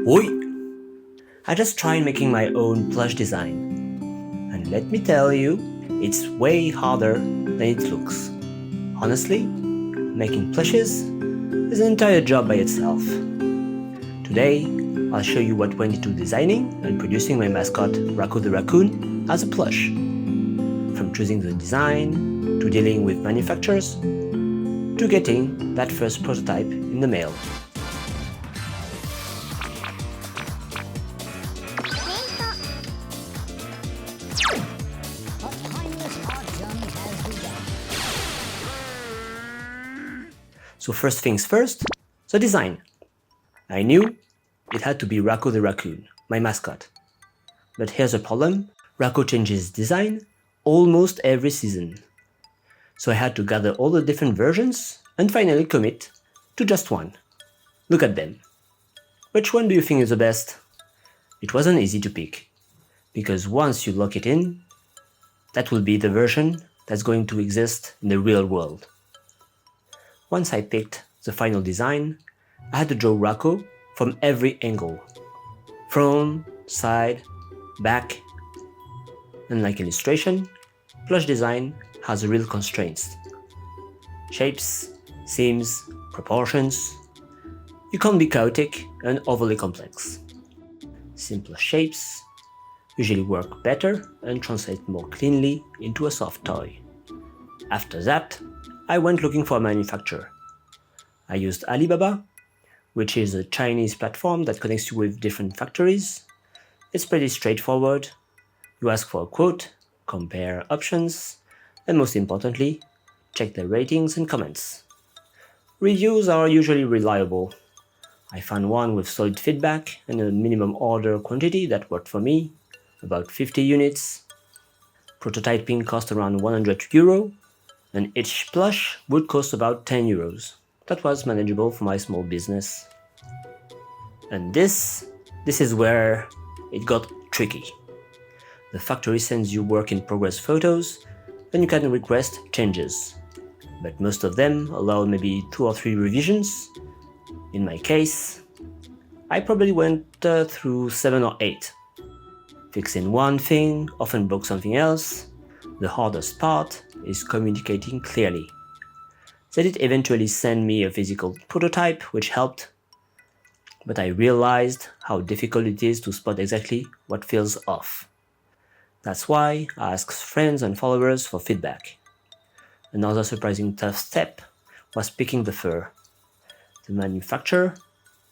Oi! I just tried making my own plush design, and let me tell you, it's way harder than it looks. Honestly, making plushes is an entire job by itself. Today, I'll show you what went into designing and producing my mascot, Raccoon the Raccoon, as a plush. From choosing the design, to dealing with manufacturers, to getting that first prototype in the mail. So first things first, the design. I knew it had to be Raccoon the Raccoon, my mascot. But here's the problem, Raccoon changes design almost every season. So I had to gather all the different versions and finally commit to just one. Look at them. Which one do you think is the best? It wasn't easy to pick, because once you lock it in, that will be the version that's going to exist in the real world. Once I picked the final design, I had to draw Raccoon from every angle. Front, side, back. And like illustration, plush design has real constraints. Shapes, seams, proportions. You can't be chaotic and overly complex. Simpler shapes usually work better and translate more cleanly into a soft toy. After that, I went looking for a manufacturer. I used Alibaba, which is a Chinese platform that connects you with different factories. It's pretty straightforward. You ask for a quote, compare options, and most importantly, check the ratings and comments. Reviews are usually reliable. I found one with solid feedback and a minimum order quantity that worked for me, about 50 units. Prototyping cost around €100, and each plush would cost about €10. That was manageable for my small business. And this is where it got tricky. The factory sends you work in progress photos, and you can request changes. But most of them allow maybe 2 or 3 revisions. In my case, I probably went through 7 or 8. Fixing one thing often broke something else. The hardest part is communicating clearly. They did eventually send me a physical prototype, which helped, but I realized how difficult it is to spot exactly what feels off. That's why I asked friends and followers for feedback. Another surprising tough step was picking the fur. The manufacturer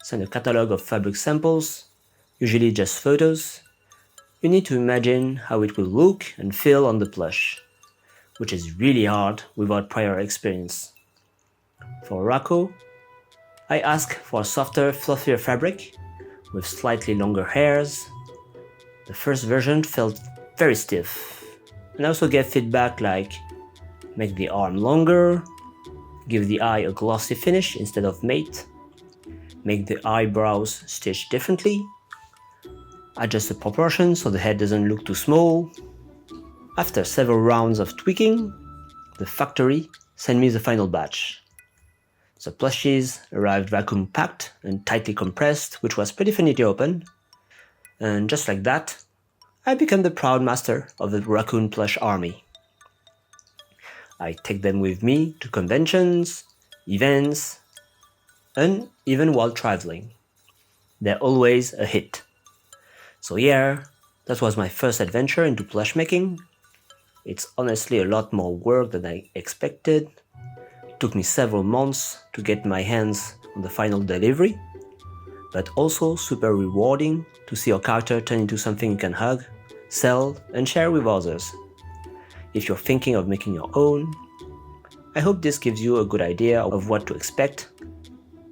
sent a catalog of fabric samples, usually just photos. You need to imagine how it will look and feel on the plush, which is really hard without prior experience. For Raccoon, I asked for a softer, fluffier fabric with slightly longer hairs. The first version felt very stiff, and I also gave feedback like make the arm longer, give the eye a glossy finish instead of matte, make the eyebrows stitched differently, adjust the proportions so the head doesn't look too small. After several rounds of tweaking, the factory sent me the final batch. The plushies arrived vacuum packed and tightly compressed, which was pretty funny to open. And just like that, I became the proud master of the Raccoon Plush army. I take them with me to conventions, events, and even while traveling. They're always a hit. So yeah, that was my first adventure into plush making. It's honestly a lot more work than I expected. It took me several months to get my hands on the final delivery, but also super rewarding to see your character turn into something you can hug, sell, and share with others. If you're thinking of making your own, I hope this gives you a good idea of what to expect.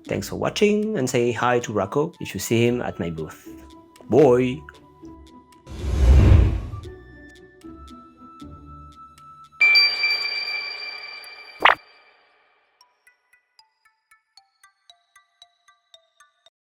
Thanks for watching, and say hi to Raccoon if you see him at my booth. Bye!